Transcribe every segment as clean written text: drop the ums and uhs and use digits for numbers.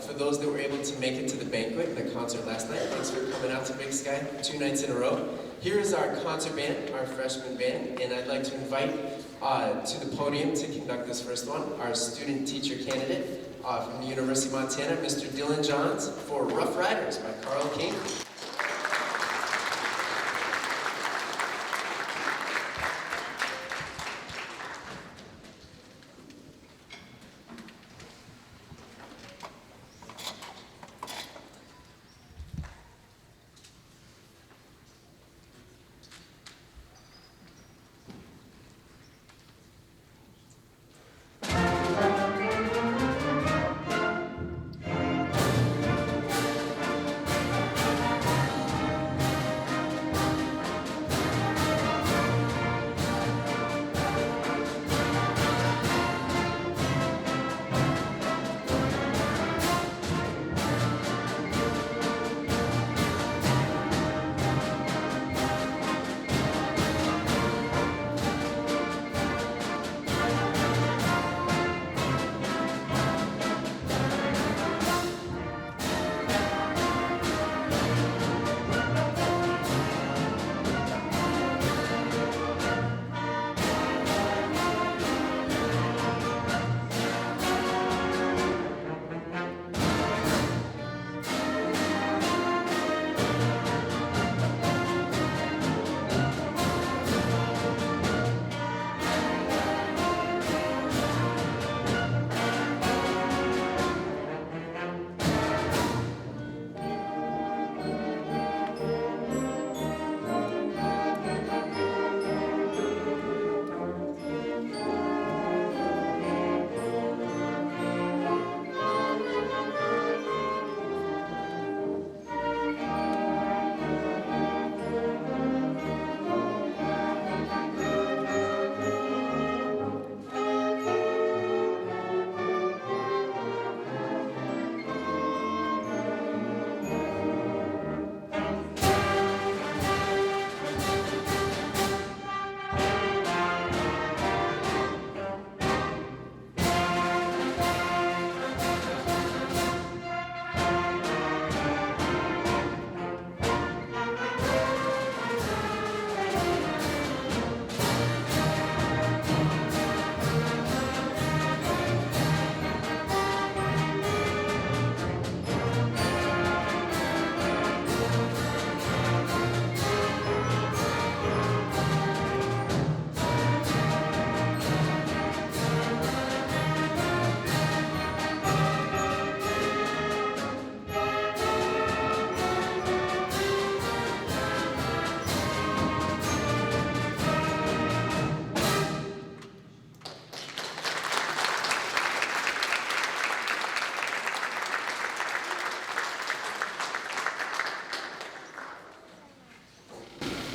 For those that were able to make it to the banquet and the concert last night, thanks for coming out to Big Sky 2 nights in a row. Here is our concert band, our freshman band, and I'd like to invite to the podium to conduct this first one, our student teacher candidate from the University of Montana, Mr. Dylan Johns, for Rough Riders by Carl King.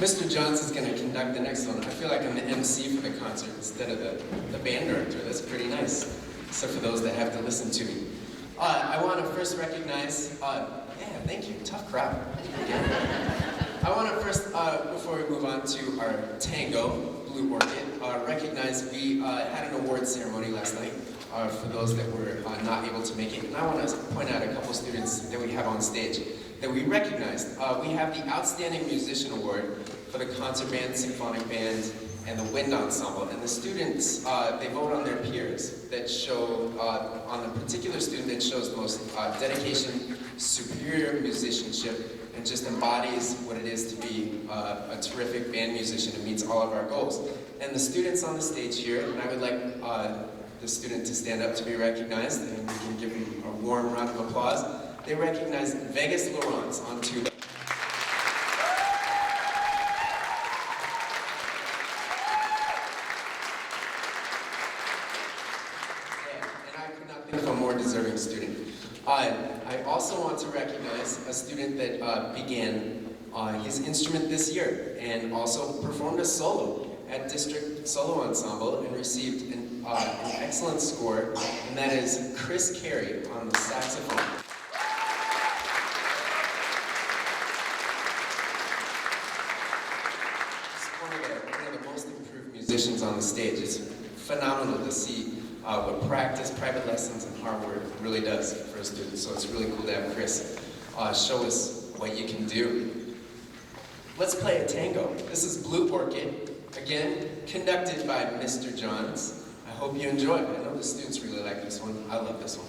Mr. Johnson's going to conduct the next one. I feel like I'm the MC for the concert instead of the band director. That's pretty nice, except for those that have to listen to me. I want to first recognize, yeah, thank you, tough crowd. I want to first, before we move on to our tango, Blue Orchid, recognize we had an award ceremony last night for those that were not able to make it. And I want to point out a couple students that we have on stage that we recognized. We have the Outstanding Musician Award for the concert band, symphonic band, and the wind ensemble. And the students, they vote on their peers that show, on the particular student that shows the most dedication, superior musicianship, and just embodies what it is to be a terrific band musician and meets all of our goals. And the students on the stage here, and I would like the student to stand up to be recognized, and we can give him a warm round of applause. They recognize Vegas Laurence on tuba. And I could not think of a more deserving student. I also want to recognize a student that began his instrument this year and also performed a solo at District Solo Ensemble and received an excellent score, and that is Chris Carey on the saxophone. He's one of the most improved musicians on the stage. It's phenomenal to see what practice, private lessons, and hard work really does for a student. So it's really cool to have Chris show us what you can do. Let's play a tango. This is Blue Orchid, again, conducted by Mr. Johns. I hope you enjoy it. I know the students really like this one. I love this one.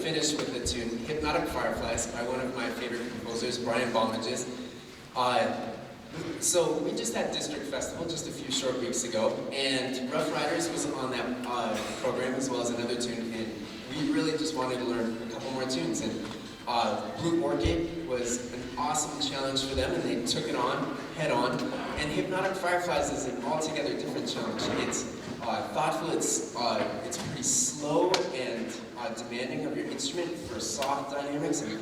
Finish with the tune Hypnotic Fireflies by one of my favorite composers, Brian Balmages. So we just had District Festival just a few short weeks ago, and Rough Riders was on that program as well as another tune, and we really just wanted to learn a couple more tunes. And Blue Orchid was an awesome challenge for them, and they took it on, head on. And Hypnotic Fireflies is an altogether different challenge. It's thoughtful, it's pretty slow and demanding of your instrument for soft dynamics and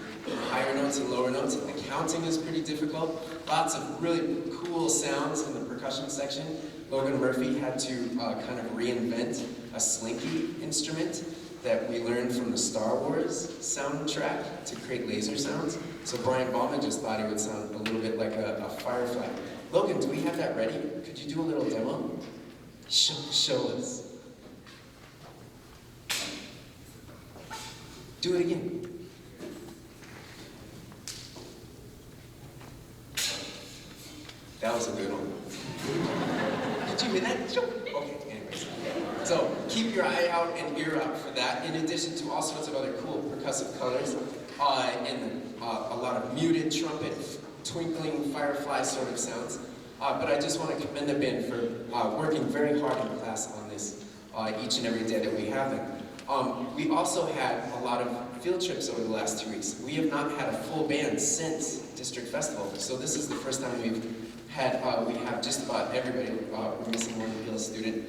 higher notes and lower notes. The counting is pretty difficult. Lots of really cool sounds in the percussion section. Logan Murphy had to kind of reinvent a slinky instrument that we learned from the Star Wars soundtrack to create laser sounds. So Brian Bauman just thought it would sound a little bit like a firefly. Logan, do we have that ready? Could you do a little demo? Show us. Do it again. That was a good one. Did you hear that? Okay, anyways. So keep your eye out and ear out for that, in addition to all sorts of other cool percussive colors, and a lot of muted trumpet, twinkling firefly sort of sounds. But I just want to commend the band for working very hard in class on this each and every day that we have them. We also had a lot of field trips over the last 2 weeks. We have not had a full band since District Festival, so this is the first time we've we have just about everybody. We're missing one appeal student.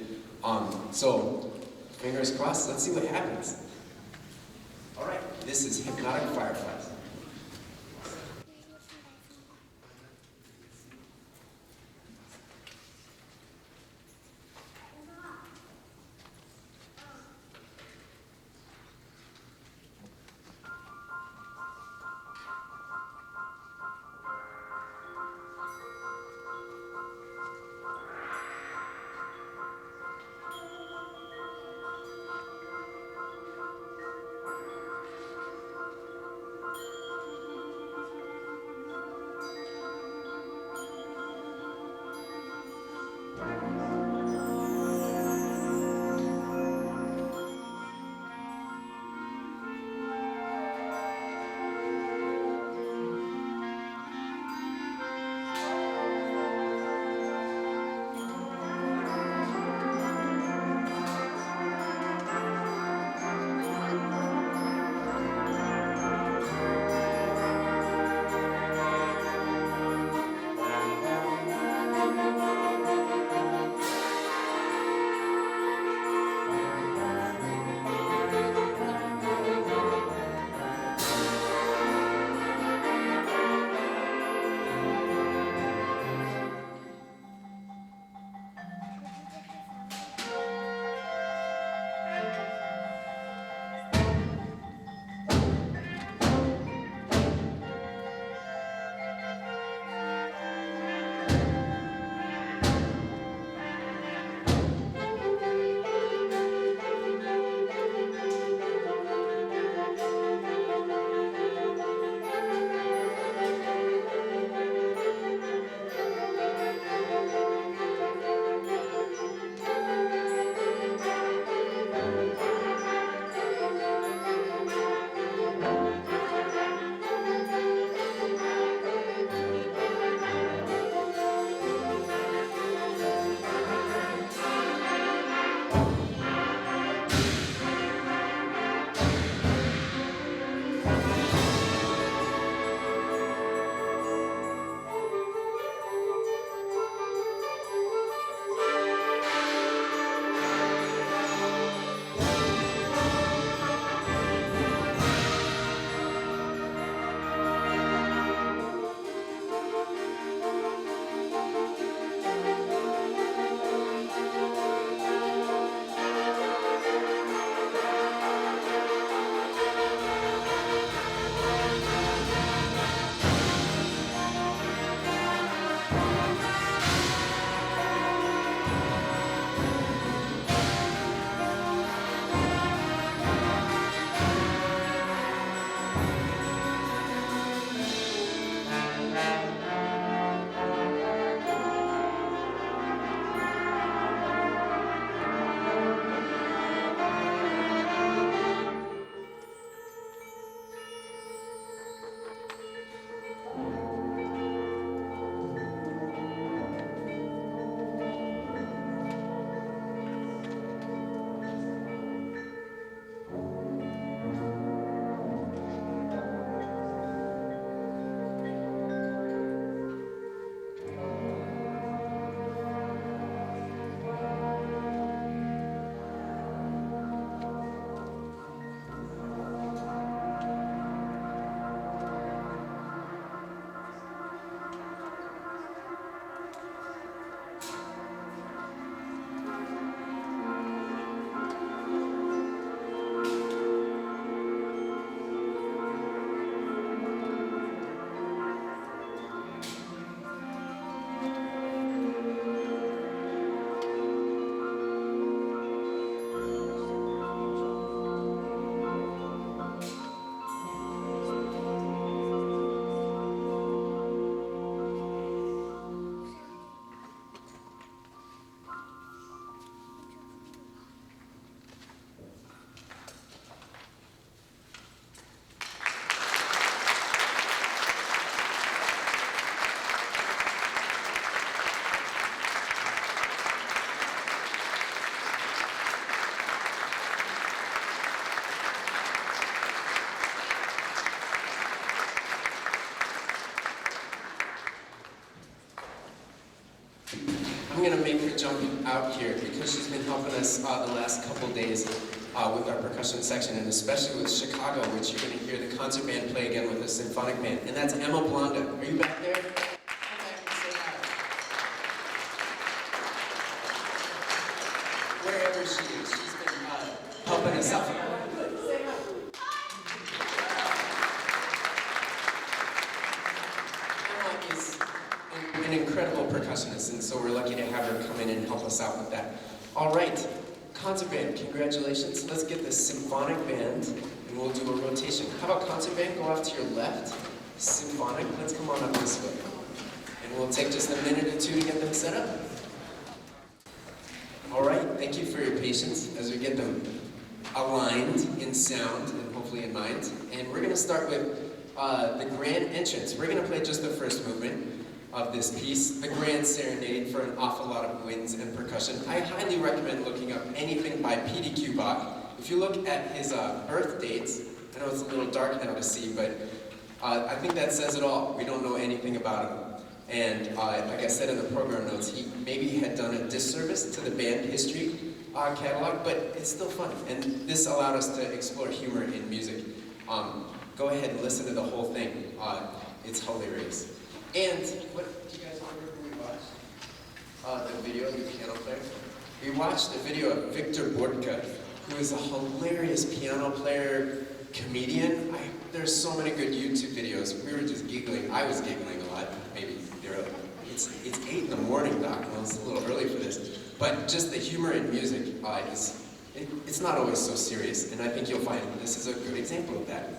So, fingers crossed, let's see what happens. All right, this is Hypnotic Fireflies. out here because she's been helping us the last couple days with our percussion section, and especially with Chicago, which you're going to hear the concert band play again with a symphonic band. And that's Emma Blonda. Are you back there? Come back and say hi. Wherever she is, she's been helping us out. An incredible percussionist, and so we're lucky to have her come in and help us out with that. All right, concert band, congratulations. Let's get the symphonic band, and we'll do a rotation. How about concert band, go off to your left. Symphonic, let's come on up this way. And we'll take just a minute or two to get them set up. All right, thank you for your patience as we get them aligned in sound and hopefully in mind. And we're gonna start with the grand entrance. We're gonna play just the first movement of this piece, the Grand Serenade for an awful lot of winds and percussion. I highly recommend looking up anything by P.D.Q. Bach. If you look at his birth dates, I know it's a little dark now to see, but I think that says it all. We don't know anything about him. And like I said in the program notes, he maybe had done a disservice to the band history catalog, but it's still fun. And this allowed us to explore humor in music. Go ahead and listen to the whole thing. It's hilarious. And what do you guys remember who we watched? The video of the piano player? We watched the video of Victor Bortka, who is a hilarious piano player, comedian. There's so many good YouTube videos. We were just giggling. I was giggling a lot. Maybe they were like, it's 8 in the morning, Doc. Well, it's a little early for this. But just the humor in music, it's not always so serious. And I think you'll find this is a good example of that.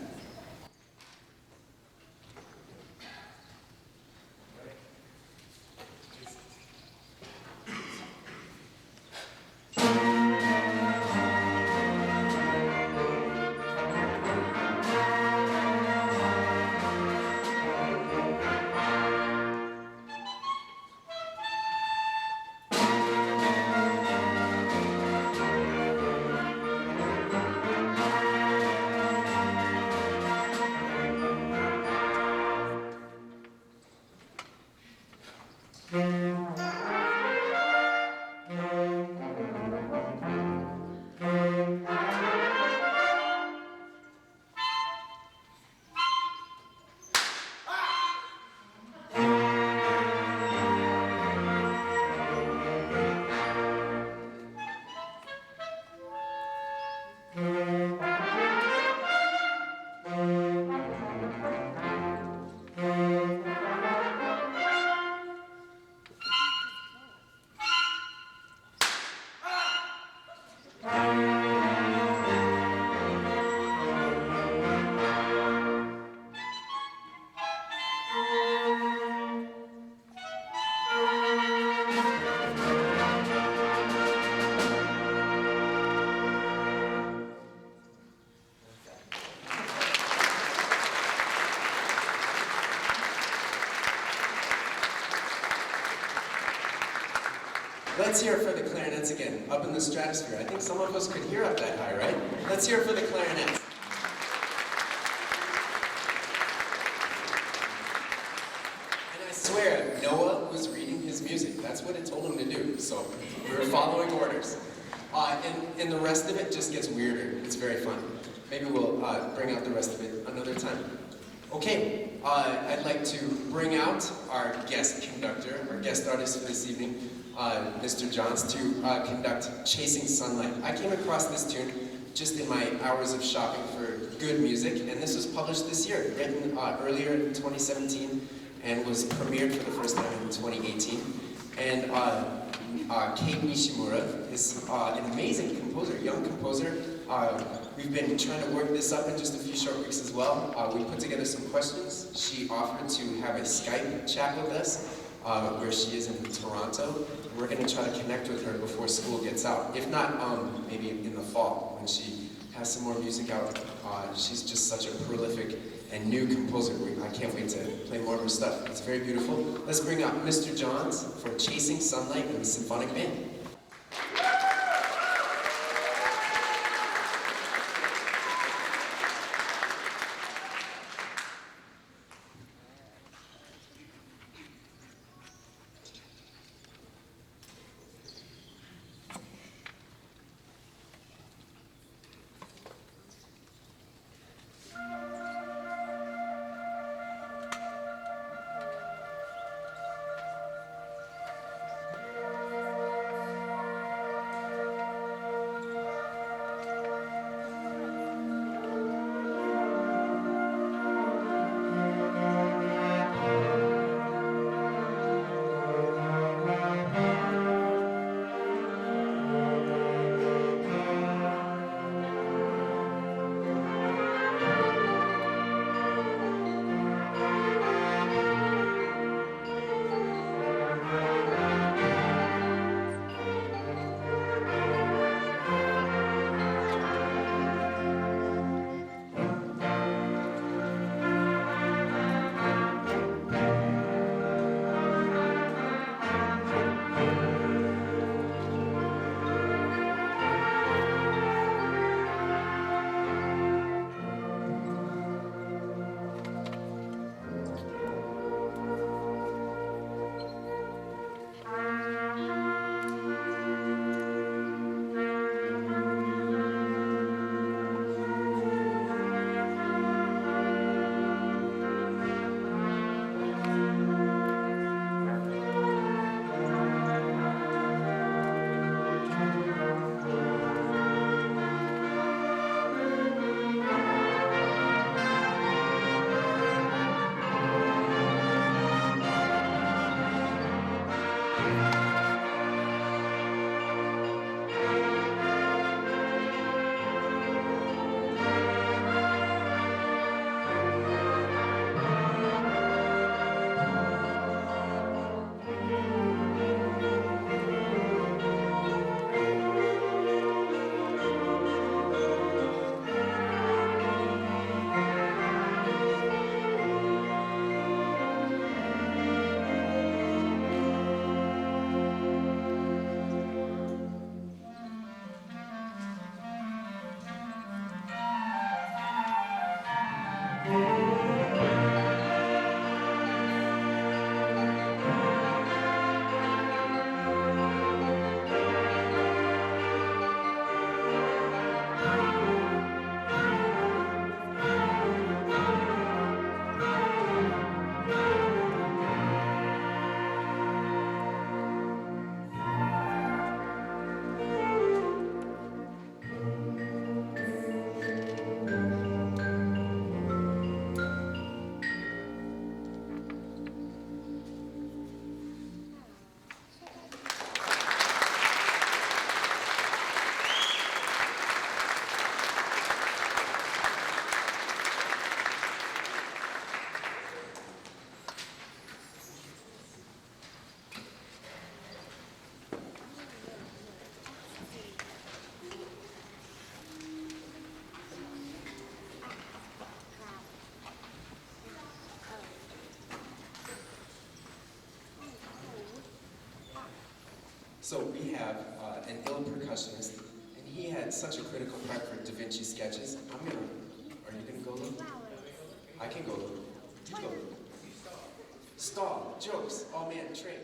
Let's hear it for the clarinets again, up in the stratosphere. I think some of us could hear up that high, right? Let's hear it for the clarinets. And I swear, Noah was reading his music. That's what it told him to do, so we were following orders. And the rest of it just gets weirder. It's very fun. Maybe we'll bring out the rest of it another time. Okay, I'd like to bring out our guest conductor, our guest artist for this evening, Mr. Johns, to conduct Chasing Sunlight. I came across this tune just in my hours of shopping for good music, and this was published this year, written earlier in 2017, and was premiered for the first time in 2018. And Kate Nishimura is an amazing composer, young composer. We've been trying to work this up in just a few short weeks as well. We put together some questions. She offered to have a Skype chat with us, where she is in Toronto. We're going to try to connect with her before school gets out. If not, maybe in the fall when she has some more music out. She's just such a prolific and new composer. I can't wait to play more of her stuff. It's very beautiful. Let's bring out Mr. Johns for Chasing Sunlight and the Symphonic Band. So we have an ill percussionist, and he had such a critical part for Da Vinci sketches. Are you gonna go, Lou? I can go, Lou. You go, Lou. Stall, jokes, all man, train.